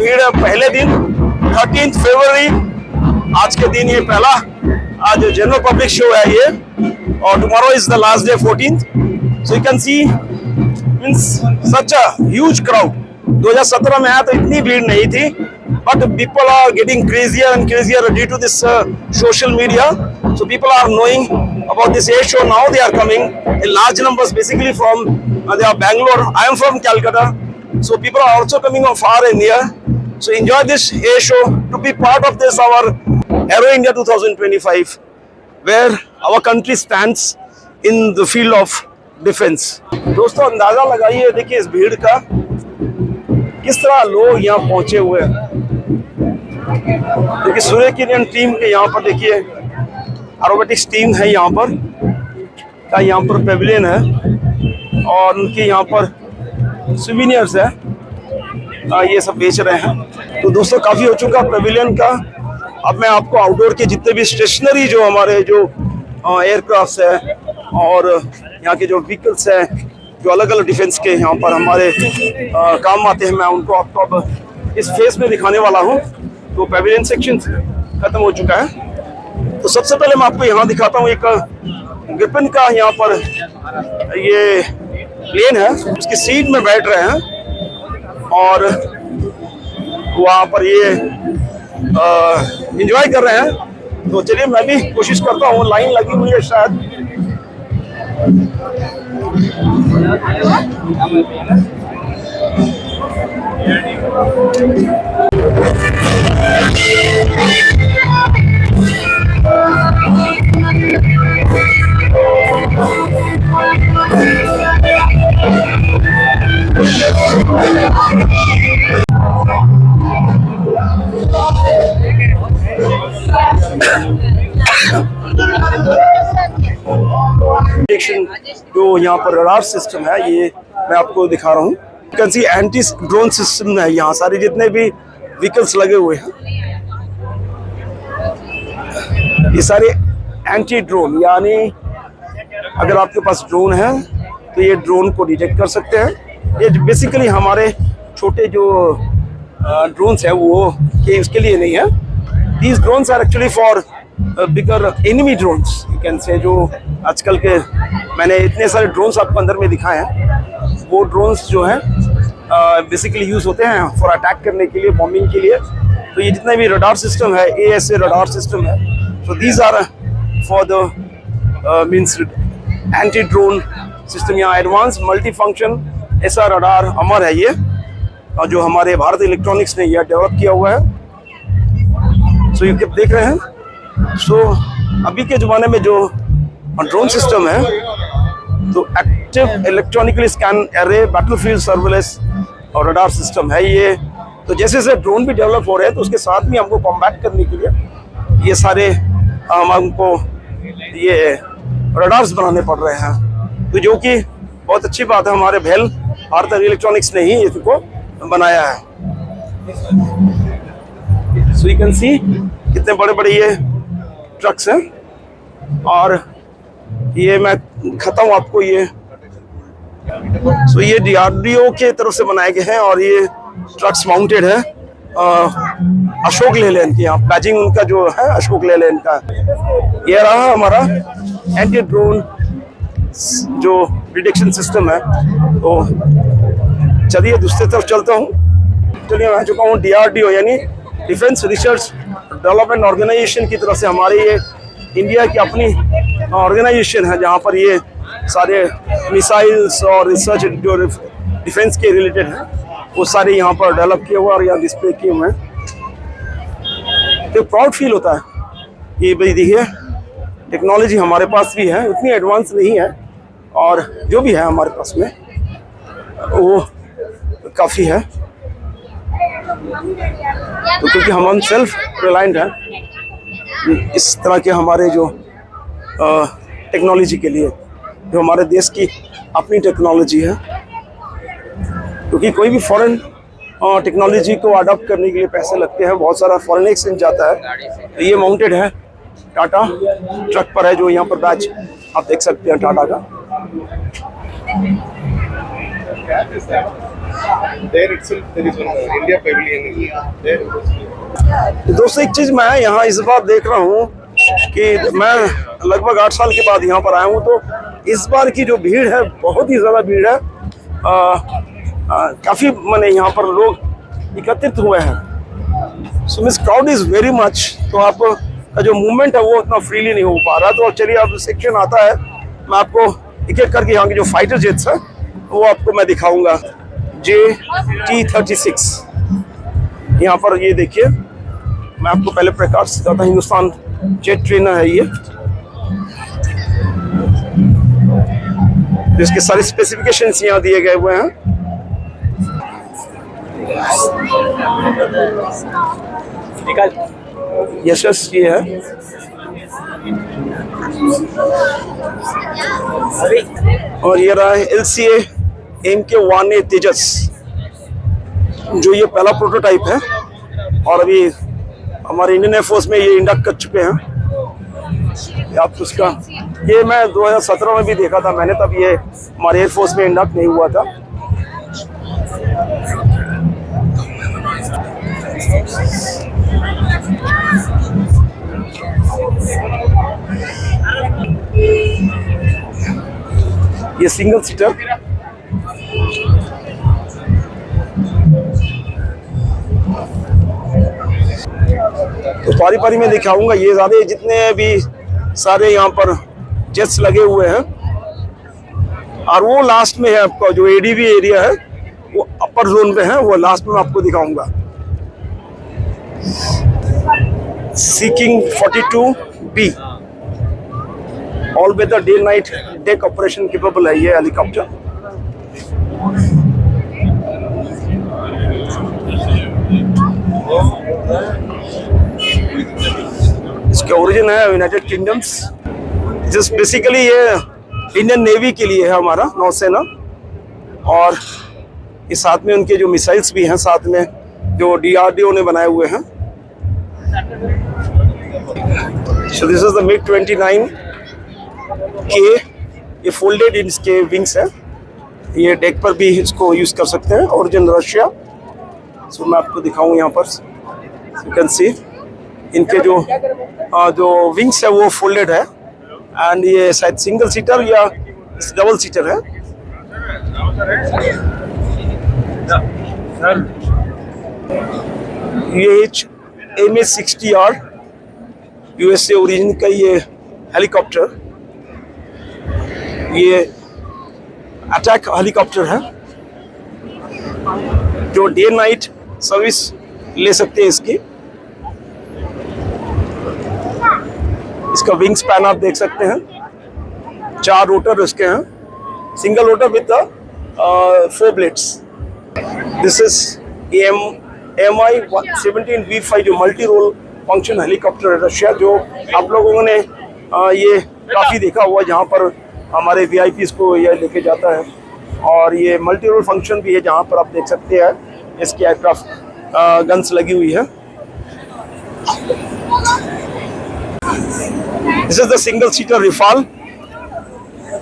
भीड़ है पहले दिन 13 फरवरी, आज के दिन ये पहला आज जनरल पब्लिक शो है ये, और tomorrow is the last day 14th. So you can C means such a huge crowd. 2017 में आया तो इतनी भीड़ नहीं थी, but people are getting crazier and crazier due to this social media. So people are knowing about this air show now. They are coming in large numbers, basically from they are Bangalore. I am from Calcutta, so people are also coming from far and near. So enjoy this air show to be part of this our Aero India 2025, where our country stands in the field of defense. दोस्तों अंदाजा लगाइए, देखिए इस भीड़ का, किस तरह लोग यहाँ पहुंचे हुए हैं. देखिए सूर्य किरण टीम के यहाँ पर देखिए एरोबेटिक्स टीम है, यहाँ पर पेविलियन है और उनके यहाँ पर सुविनियर्स है, ये सब बेच रहे हैं. तो दोस्तों काफ़ी हो चुका पेविलियन का. अब मैं आपको आउटडोर के जितने भी स्टेशनरी जो हमारे जो एयरक्राफ्ट्स है और यहाँ के जो व्हीकल्स हैं जो अलग अलग डिफेंस के यहाँ पर हमारे काम आते हैं, मैं उनको आपको अब इस फेस में दिखाने वाला हूँ. तो पेविलियन सेक्शन खत्म हो चुका है. तो सबसे पहले मैं आपको यहाँ दिखाता हूँ एक ग्रिफिन का यहाँ पर ये प्लेन है, उसकी सीट में बैठ रहे हैं और वहाँ पर ये एंजॉय कर रहे हैं. तो चलिए मैं भी कोशिश करता हूँ. लाइन लगी हुई है शायद. जो यहाँ पर रडार सिस्टम है ये मैं आपको दिखा रहा हूँ. You can C anti drone system है यहाँ. सारे जितने भी व्हीकल्स लगे हुए हैं ये सारे एंटी ड्रोन, यानी अगर आपके पास ड्रोन है तो ये ड्रोन को डिटेक्ट कर सकते हैं. ये बेसिकली हमारे छोटे जो ड्रोन्स है वो के उसके लिए नहीं है. These drones are actually for bigger enemy drones, you can say. जो आजकल के मैंने इतने सारे ड्रोन्स आपको अंदर में दिखाए हैं, वो ड्रोन्स जो हैं बेसिकली यूज़ होते हैं फॉर अटैक करने के लिए, बॉम्बिंग के लिए. तो ये जितने भी रडार सिस्टम है, ASA रडार सिस्टम है, so these are for the means anti-drone system. यहाँ एडवांस मल्टी फंक्शन ऐसा रडार अमर है ये, और जो हमारे भारत इलेक्ट्रॉनिक्स ने यह डेवलप किया हुआ है. सो ये देख रहे हैं. सो अभी के ज़माने में जो ड्रोन सिस्टम है तो active electronically scan array battlefield surveillance और रडार सिस्टम है ये. तो जैसे जैसे ड्रोन भी डेवलप हो रहे हैं तो उसके साथ में हमको कॉम्बैट करने के लिए ये सारे हमको ये रडार्स बनाने पड़ रहे हैं. तो जो कि बहुत अच्छी बात है, हमारे भेल भारत इलेक्ट्रॉनिक्स ने ही इसको बनाया है. सो यू कैन सी कितने बड़े बड़े ये ट्रक्स हैं. और ये मैं दिखाता हूँ आपको ये. सो ये DRDO के तरफ से बनाए गए हैं और ये ट्रक्स माउंटेड है अशोक लेलैंड की. यहाँ बैजिंग उनका जो है अशोक लेलैंड का. ये रहा हमारा एंटी ड्रोन जो डिटेक्शन सिस्टम है. तो चलिए दूसरी तरफ चलता हूँ. चलिए मैं आ चुका हूँ DRDO यानी डिफेंस रिसर्च डेवलपमेंट ऑर्गेनाइजेशन की तरफ से. हमारे ये इंडिया की अपनी ऑर्गेनाइजेशन है जहाँ पर ये सारे मिसाइल्स और रिसर्च जो डिफेंस के रिलेटेड है वो सारे यहाँ पर डेवलप किए हुए और यहाँ डिस्प्ले किए हुए हैं. तो प्राउड फील होता है ये भाई देखिए टेक्नोलॉजी हमारे पास भी है, उतनी एडवांस नहीं है और जो भी है हमारे पास में वो काफ़ी है. तो क्योंकि हम सेल्फ रिलायंट हैं इस तरह के हमारे जो टेक्नोलॉजी के लिए, जो हमारे देश की अपनी टेक्नोलॉजी है. क्योंकि कोई भी फॉरेन टेक्नोलॉजी को अडॉप्ट करने के लिए पैसे लगते हैं, बहुत सारा फॉरेन एक्सचेंज जाता है. तो ये माउंटेड है टाटा ट्रक पर है, जो यहाँ पर बैच आप देख सकते हैं टाटा का. There itself there is one India Pavilion there. दोस्तों एक चीज मैं यहाँ इस बार देख रहा हूँ कि मैं लगभग 8 साल के बाद यहाँ पर आया हूँ, तो इस बार की जो भीड़ है बहुत ही ज़्यादा भीड़ है। काफ़ी माने यहाँ पर लोग एकत्रित हुए हैं। So means crowd is very much. तो आप का जो मूवमेंट है वो उतना फ्रीली नहीं हो पा रहा। तो चलिए अब सेक्शन आता है, मैं आपको एक एक करके यहाँ के जो फाइटर जेट्स हैं वो आपको मैं दिखाऊंगा। JT-36 यहाँ पर ये देखिए, मैं आपको पहले प्रकाश सिखाता। हिंदुस्तान जेट ट्रेनर है ये, इसके सारे स्पेसिफिकेशंस यहाँ दिए गए हुए हैं। यशस ये है, और ये रहा है LCA MK-1A तेजस, जो ये पहला प्रोटोटाइप है और अभी हमारे इंडियन एयरफोर्स में ये इंडक्ट कर चुके हैं। आप उसका ये मैं 2017 में भी देखा था मैंने, तब ये हमारे एयरफोर्स में इंडक्ट नहीं हुआ था। ये सिंगल सीटर, तो पारी पारी में दिखाऊंगा। ये ज्यादा जितने भी सारे यहाँ पर जेट्स लगे हुए हैं, और वो लास्ट में है आपका जो ADV एरिया है वो अपर जोन पे है, वो लास्ट में आपको दिखाऊंगा। Sea King 42B all weather day night deck operation capable है ये हेलीकॉप्टर। इसके ओरिजिन है यूनाइटेड किंगडम्स। जस्ट बेसिकली ये इंडियन नेवी के लिए है, हमारा नौसेना, और इस साथ में उनके जो मिसाइल्स भी हैं साथ में जो DRDO ने बनाए हुए हैं। So this is the MiG-29K, ये फोल्डेड इसके विंग्स है, ये डेक पर भी इसको यूज कर सकते हैं, ओरिजिन रशिया। सो मैं आपको दिखाऊं यहाँ पर, यू कैन सी इनके जो विंग्स है वो फोल्डेड है, एंड ये शायद सिंगल सीटर या डबल सीटर है। ये MH-60R USA ओरिजिन का ये हेलीकॉप्टर, ये अटैक हेलीकॉप्टर है जो डे नाइट सर्विस ले सकते हैं इसकी। इसका विंग स्पैन आप देख सकते हैं, 4 रोटर इसके हैं, single rotor with 4 blades. This is MI-17V5 जो मल्टी रोल फंक्शन हेलीकॉप्टर है रशिया, जो आप लोगों ने ये काफ़ी देखा हुआ, जहाँ पर हमारे VIPs को यह लेके जाता है। और ये मल्टी रोल फंक्शन भी है, जहाँ पर आप देख सकते हैं इसकी एयरक्राफ्ट गन्स लगी हुई है। This is the single seater Rafale,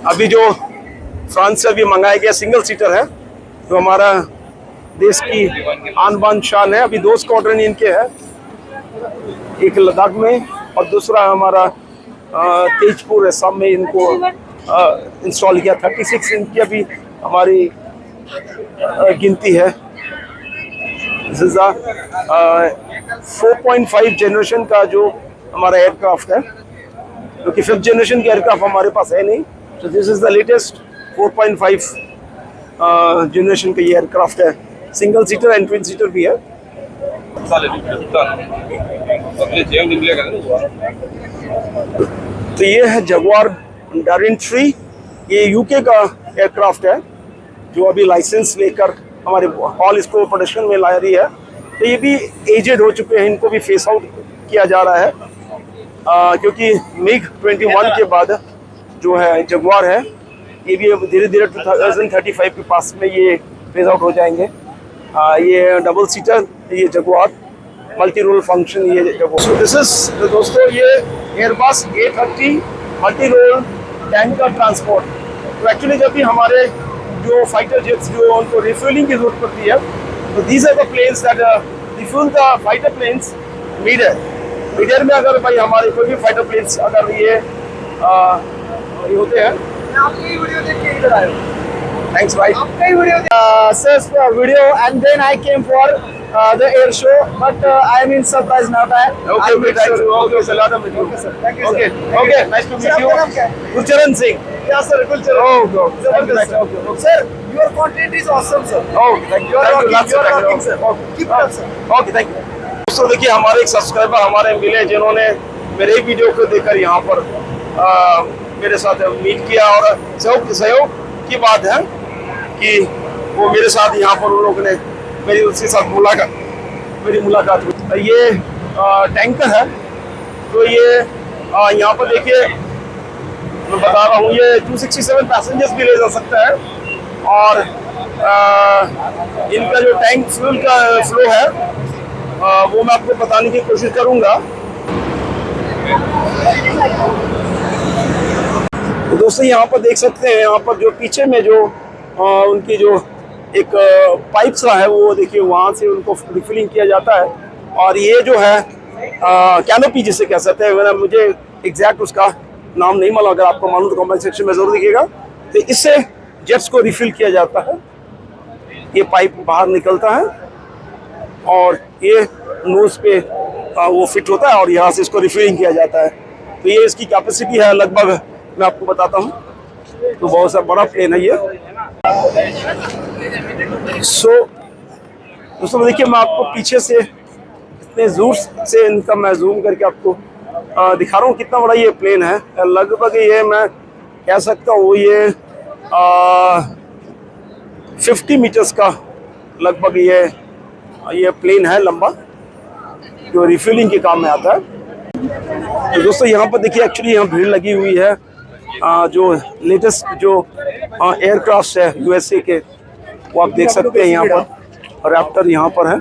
अभी जो फ्रांस से अभी मंगाया गया सिंगल सीटर है, जो हमारा देश की आन बान शान है। अभी 2 स्क्वाड्रन इनके हैं, एक लद्दाख में और दूसरा हमारा तेजपुर असम में इनको इंस्टॉल किया। 36 इनकी अभी हमारी गिनती है। 4.5 जनरेशन का जो हमारा एयरक्राफ्ट है, क्योंकि 5th जनरेशन की एयरक्राफ्ट हमारे पास है नहीं। तो this is the latest 4.5 generation का ये एयरक्राफ्ट है, single seater and twin seater भी है। तो ये है जगुआर डारिन 3, ये UK का एयरक्राफ्ट है जो अभी लाइसेंस लेकर हमारे हॉल इसको प्रोडक्शन में ला रही है। तो ये भी एजेड हो चुके हैं, इनको भी फेस आउट किया जा रहा है, क्योंकि MiG-21 के बाद जो है जगुआर है, ये भी धीरे धीरे 2035 के पास में ये फेज आउट हो जाएंगे। ये डबल सीटर, ये जगुआर मल्टी रोल फंक्शन, ये जगुआर। सो दिस इज दोस्तों ये Airbus A30 multi role tanker transport. तो एक्चुअली जब भी हमारे जो फाइटर जेट्स जो उनको रिफ्यूलिंग की जरूरत पड़ती है, तो these are the planes that refuel the fighter planes mid air में। अगर भाई हमारे कोई भी फाइटर प्लेन्स अगर ये होते हैं, आपकी वीडियो देख के इधर आए हो। थैंक्स भाई। आपका ही video search for video and then I came for the air show, but I am in surprise now. Okay, thank you. Okay, sir, lot of meet you. Okay, sir. Thank you, sir. Okay, Thank okay, you. nice to Sir, meet you. आपका नाम क्या है? Gurcharan Singh. Yeah, sir. Gulcharan. Oh, okay. Thank you, Zabardast, sir. okay, okay. Sir, your content is awesome, sir. Oh, thank you. You are Thank you. rocking, Lots you of are thank you. rocking, sir. Okay. Keep it up, sir. Okay, thank you. दोस्तों देखिए, हमारे एक subscriber हमारे मिले जिन्होंने मेरे ही video को देखकर यहाँ पर मेरे साथ मीट किया, और सहयोग की बात है कि वो मेरे साथ यहाँ पर उन लोगों ने मेरी उसके साथ मेरी मुलाकात हुई। ये टैंकर है, तो ये यहाँ पर देखिए मैं बता रहा हूँ, ये 267 पैसेंजर्स भी ले जा सकता है, और इनका जो टैंक फ्यूल का फ्लो है वो मैं आपको बताने की कोशिश करूंगा। तो दोस्तों यहाँ पर देख सकते हैं, यहाँ पर जो पीछे में जो उनकी जो एक पाइप सा है, वो देखिए वहाँ से उनको रिफिलिंग किया जाता है। और ये जो है कैनोपी जिसे कह सकते हैं, मुझे एग्जैक्ट उसका नाम नहीं मालूम, अगर आपको मालूम तो कमेंट सेक्शन में जरूर दिखेगा। तो इससे जेट्स को रिफिल किया जाता है, ये पाइप बाहर निकलता है और ये नोज पे वो फिट होता है, और यहाँ से इसको रिफिलिंग किया जाता है। तो ये इसकी कैपेसिटी है लगभग, मैं आपको बताता हूँ, तो बहुत सा बड़ा प्लेन है ये। दोस्तों देखिए, मैं आपको पीछे से इतने दूर से इनका मैं जूम करके आपको दिखा रहा हूँ कितना बड़ा ये प्लेन है। लगभग ये मैं कह सकता हूँ ये 50 मीटर्स का लगभग ये प्लेन है लंबा, जो रिफ्यूलिंग के काम में आता है। तो दोस्तों यहाँ पर देखिए, एक्चुअली यहाँ भीड़ लगी हुई है। जो लेटेस्ट जो एयरक्राफ्ट है यूएसए के, वो आप देख सकते हैं यहाँ पर। रैप्टर यहाँ पर है।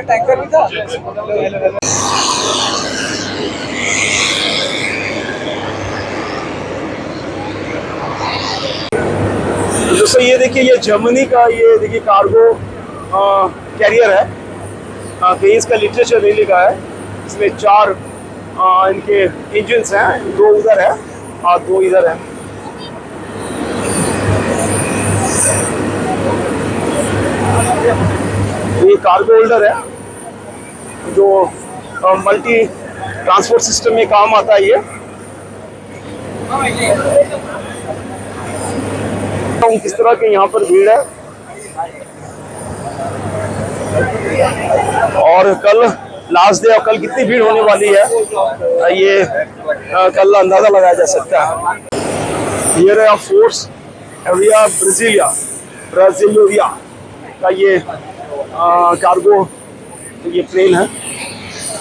टैंकर भी था। दोस्तों ये देखिए, ये जर्मनी का ये देखिए कार्गो कैरियर है। कहीं इसका लिटरेचर नहीं लिखा है। इसमें 4 इनके इंजन्स हैं, 2 उधर है और 2 इधर है। ये कार्गो होल्डर है जो मल्टी ट्रांसपोर्ट सिस्टम में काम आता है। ये किस तरह के यहाँ पर भीड़ है, और कल लास्ट डे, और कल कितनी भीड़ होने वाली है ये कल अंदाजा लगाया जा सकता है। ये रहा फोर्स एविया ब्राजीलिया का ये कार्गो ये प्लेन है।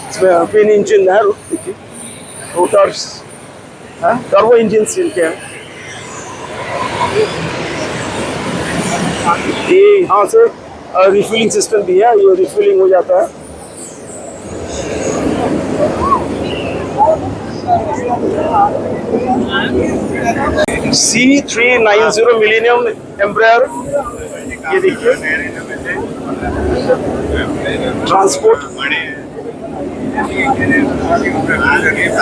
इसमें ट्विन इंजन है, देखिए रोटर्स है, टर्बो इंजन इनके हैं। ये यहाँ से रिफिलिंग सिस्टम भी है, ये रिफिलिंग हो जाता है। C390 मिलेनियम एम्ब्रायर, ये देखिए ट्रांसपोर्ट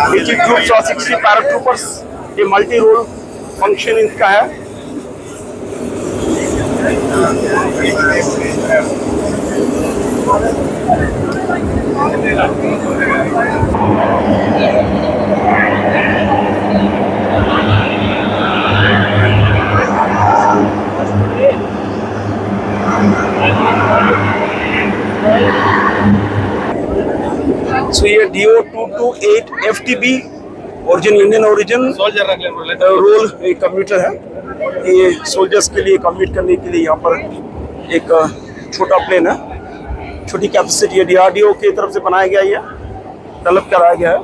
80 ट्रूप्स और 60 पैराट्रूपर्स, ये मल्टी रोल फंक्शन इनका है। So ये DO228 FTB origin, Indian origin role एक कंप्यूटर है। ये सोल्जर्स के लिए कम्यूट करने के लिए यहाँ पर एक छोटा प्लेन है, छोटी कैपेसिटी है। DRDO की तरफ से बनाया गया, ये डेवलप कराया गया है।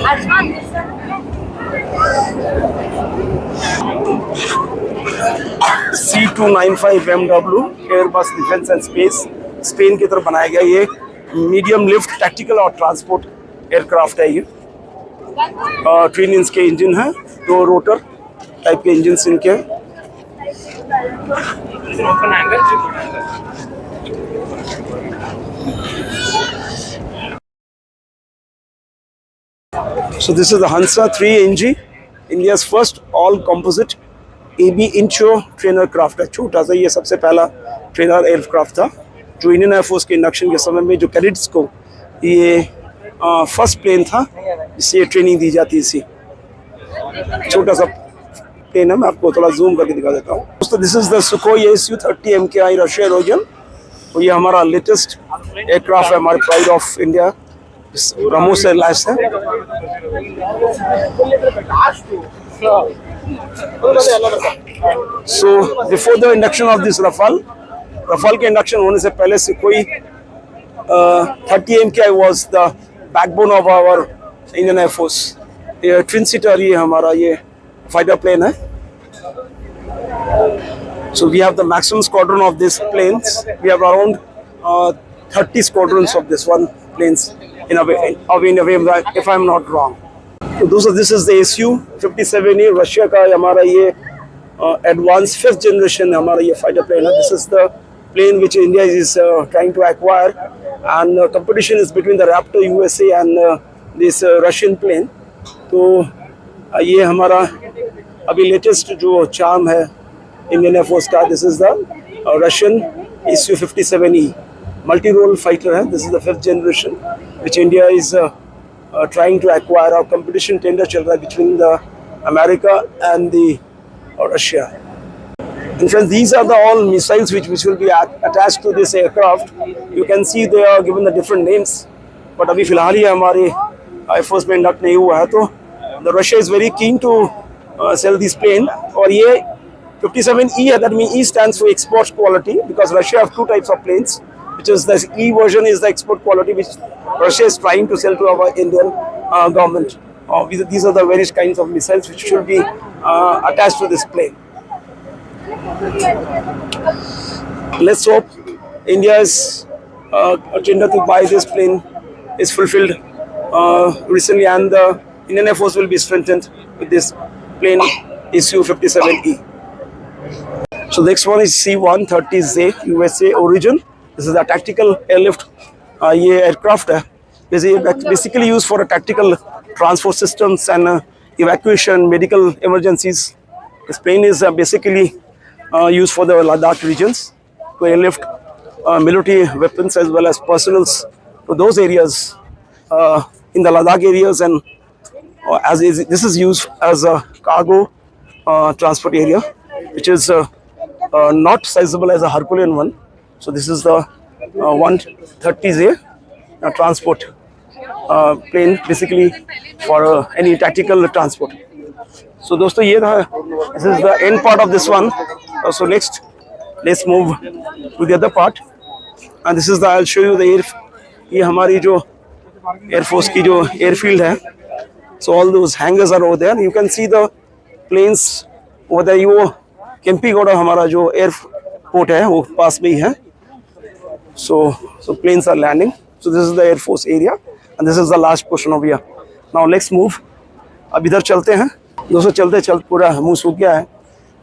C295 MW Airbus defence and space Spain की तरफ बनाया गया ये मीडियम लिफ्ट टैक्टिकल और ट्रांसपोर्ट एयरक्राफ्ट है ये। ट्विन इंच के इंजन है, 2 रोटर टाइप के इंजन इनके हैं। So this is the Hansa 3NG, India's first all composite AB इंचो ट्रेनर क्राफ्ट है। छोटा सा ये सबसे पहला ट्रेनर एयरक्राफ्ट था जो इंडियन एयरफोर्स के इंडक्शन के समय में जो कैडेट्स को ये फर्स्ट प्लेन था जिससे ट्रेनिंग दी जाती थी। छोटा सा प्लेन है, मैं आपको थोड़ा जूम करके दिखा देता हूँ दोस्तों। This is the Sukhoi Su-30 MKI Russia रोजन, और ये हमारा लेटेस्ट एयरक्राफ्ट है, हमारे प्राइड ऑफ इंडिया रामोस एयरलाइंस है। So before the induction of this Rafale के इंडक्शन होने से पहले से कोई 30 MKI was the backbone of our Indian Air Force। ये ट्विन सीटर ये हमारा ये फाइटर प्लेन है। So we have the maximum squadron of these planes. We have around 30 squadrons of this one planes in a way, if I'm not wrong. So दोस्तों, this is the Su-57E Russia का हमारा ये advanced 5th generation हमारा ये fighter plane है। This is the plane which India is trying to acquire, and competition is between the Raptor USA and this Russian plane। तो ये हमारा अभी लेटेस्ट जो चार्म है इंडियन एयरफोर्स का, this is the Russian Su-57E multi role fighter है। This is the 5th generation which India is trying to acquire। और competition tender चल रहा है between the America and the Russia। And friends, these are the all missiles which will be attached to this aircraft। You can see they are given the different names, but अभी फिलहाल ही हमारे air force में induct नहीं हुआ है। तो the Russia is very keen to sell this plane। और ये 57E है, that means E stands for export quality, because Russia have 2 types of planes, which is the E version is the export quality which Russia is trying to sell to our Indian government। These are the various kinds of missiles which should be attached to this plane। Let's hope India's agenda to buy this plane is fulfilled recently, and the Indian Air Force will be strengthened with this plane Su-57E। So next one is C-130J USA origin। This is a tactical airlift ये aircraft है। This is basically used for a tactical transport systems and evacuation, medical emergencies। This plane is basically used for the Ladakh regions to airlift military weapons as well as personals to those areas in the Ladakh areas, and this is used as a cargo transport area, which is not sizable as a Herculean one। So this is the 130J transport plane, basically for any tactical transport। So दोस्तों, ये था, this is the end part of this one। So next let's move to the other part, and this is the, I'll show you the air। ये हमारी जो Air Force की जो airfield है। So all those hangars are over there। You can see the planes over there। वो केम्पीगौड़ा हमारा जो airport है वो पास में ही है। So planes are landing। So this is the Air Force area, and this is the last portion of here। Now let's move। अब इधर चलते हैं दोस्तों। चलते पूरा मुंह सूख गया है,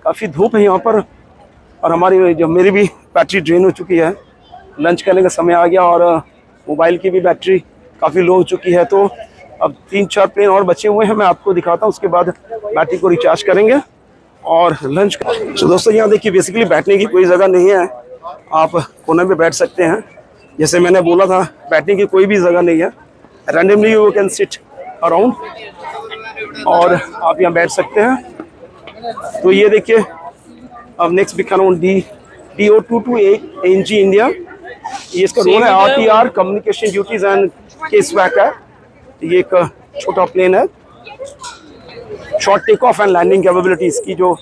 काफ़ी धूप है यहाँ पर, और हमारी जो मेरी भी बैटरी ड्रेन हो चुकी है। लंच करने का समय आ गया, और मोबाइल की भी बैटरी काफ़ी लो हो चुकी है। तो अब 3-4 प्लेन और बचे हुए हैं, मैं आपको दिखाता हूँ, उसके बाद बैटरी को रिचार्ज करेंगे और लंच। तो दोस्तों, यहाँ देखिए, बेसिकली बैठने की कोई जगह नहीं है। आप कोने पे बैठ सकते हैं, जैसे मैंने बोला था, बैठने की कोई भी जगह नहीं है। Randomly you can sit around, और आप यहाँ बैठ सकते हैं। तो ये देखिए, अब नेक्स्ट बिकानोन DO-22ANG इंडिया, ये इसका रोल है RTR communication duties and casevac है। ये एक छोटा प्लेन है। Short take off and landing capabilities की जो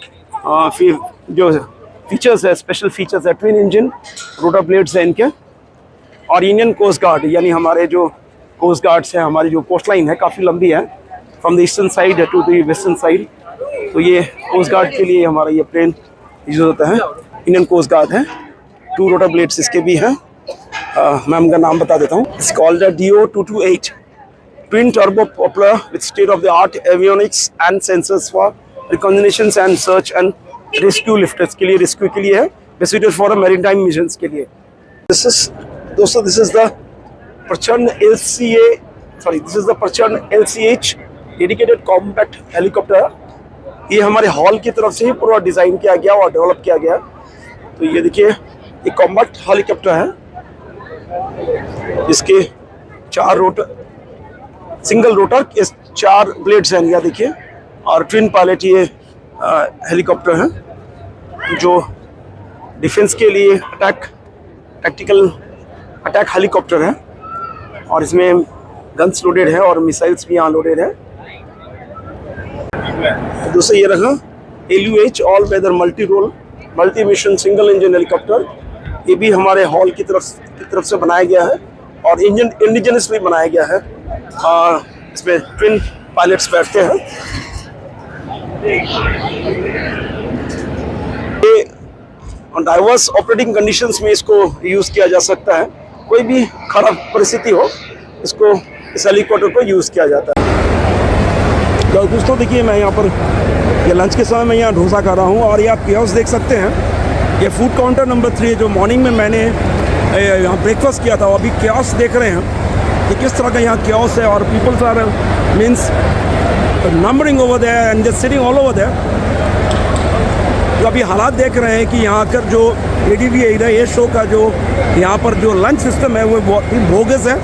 फीचर्स है, स्पेशल फीचर्स है, ट्विन इंजन, रोटर ब्लेड्स है इनके, और इंडियन कोस्ट गार्ड, यानी हमारे जो कोस्ट गार्ड्स हैं, हमारी जो कोस्ट लाइन है काफ़ी लंबी है, from the eastern side to the western side. तो ये कोस्ट गार्ड के लिए हमारा ये प्लेन यूज होता है, इंडियन कोस्ट गार्ड है। 2 रोटर ब्लेड्स इसके भी हैं। मैं उनका नाम बता देता हूँ। It's called DO-228 twin turbo propeller with state of the art avionics and sensors for reconnaissance and search and rescue lifters के लिए, रेस्क्यू के लिए है, बेसिकली फॉर मैरीटाइम मिशंस के लिए। दिस इज द प्रचंड LCH डेडिकेटेड कॉम्बैट हेलीकॉप्टर। ये हमारे हॉल की तरफ से ही पूरा डिजाइन किया गया और डेवलप किया गया। तो ये देखिए, ये कॉम्बैट हेलीकॉप्टर है, इसके 4 रोटर, सिंगल रोटर, 4 ब्लेड्स हैं, यह देखिए। और ट्विन पायलट ये हेलीकॉप्टर है जो डिफेंस के लिए टैक्टिकल अटैक हेलीकॉप्टर है। और इसमें गन्स लोडेड है और मिसाइल्स भी यहाँ लोडेड है। दूसरा ये रहा LUH all weather multi role multi mission single engine helicopter. ये भी हमारे हॉल की तरफ से बनाया गया है और इंडिजिनसली बनाया गया है। इसमें ट्विन पायलट्स बैठते हैं। ये डाइवर्स ऑपरेटिंग कंडीशंस में इसको यूज किया जा सकता है। कोई भी खराब परिस्थिति हो, इसको इस हेलीकॉप्टर को यूज किया जाता है। तो दोस्तों देखिए, मैं यहाँ पर ये लंच के समय मैं यहाँ डोसा खा रहा हूँ और ये आप कियोस्क देख सकते हैं। ये फूड काउंटर नंबर 3 जो मॉर्निंग में मैंने यहाँ ब्रेकफास्ट किया था, वो अभी कियोस्क देख रहे हैं कि किस तरह का यहाँ कियोस्क है। और peoples are means numbering over there and just sitting all over there. तो अभी हालात देख रहे हैं कि यहाँ आकर जो ADV एरिया ये शो का जो यहाँ पर जो लंच सिस्टम है वो बहुत ही बोगस है।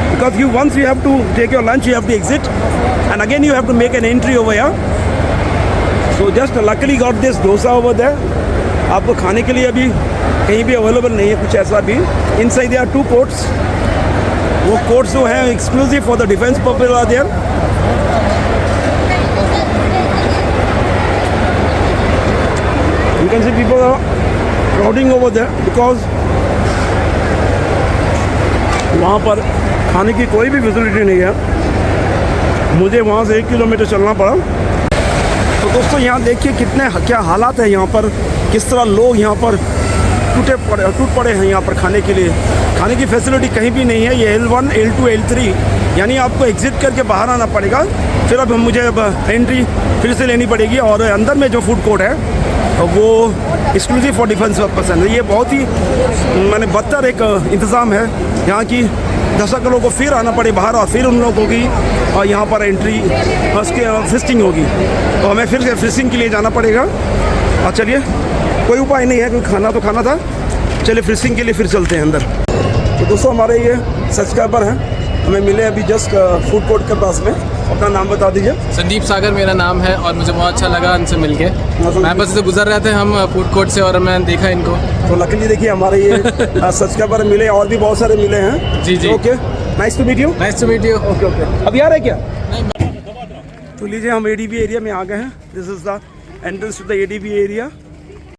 Because once you have to take your lunch, you have to exit and again you have to make an entry over here. So just luckily got this dosa over there. आपको खाने के लिए अभी कहीं भी available नहीं है कुछ ऐसा भी। Inside there are 2 courts. वो कोर्ट्स जो हैं exclusive for the defence purpose are there. You can see people are crowding over there because वहाँ पर खाने की कोई भी फैसिलिटी नहीं है। मुझे वहाँ से 1 किलोमीटर चलना पड़ा। तो दोस्तों यहाँ देखिए कितने क्या हालात है यहाँ पर, किस तरह लोग यहाँ पर टूट पड़े हैं यहाँ पर खाने के लिए। खाने की फैसिलिटी कहीं भी नहीं है। ये L1, L2, L3 यानी आपको एग्जिट करके बाहर आना पड़ेगा, फिर अब मुझे एंट्री फिर से लेनी पड़ेगी। और अंदर में जो फूड कोर्ट है वो एक्सक्लूसिव फॉर डिफेंस पर्पस है। ये बहुत ही मैंने बदतर एक इंतज़ाम है यहाँ की। दर्शकों को फिर आना पड़े बाहर और फिर उन लोगों की और यहाँ पर एंट्री उसके फिस्टिंग होगी, तो हमें फिर से फिस्टिंग के लिए जाना पड़ेगा। और चलिए, कोई उपाय नहीं है क्योंकि खाना तो खाना था। चलिए फिस्टिंग के लिए फिर चलते हैं अंदर। तो दोस्तों हमारे ये सब्सक्राइबर हैं, हमें मिले अभी जस्ट फूड कोर्ट के पास में। अपना नाम बता दीजिए। संदीप सागर मेरा नाम है और मुझे बहुत अच्छा लगा उनसे मिलके। मैं बस से गुजर रहे थे हम फूड कोर्ट से और मैं देखा इनको। तो लकीली देखिए हमारे ये सब्सक्राइबर मिले और भी बहुत सारे मिले हैं। जी जी, okay, nice to meet you. Nice to meet you. Okay okay, अभी आ रहे क्या? तो लीजिए, हम ADV एरिया में आ गए हैं। This is the entrance to the ADV area.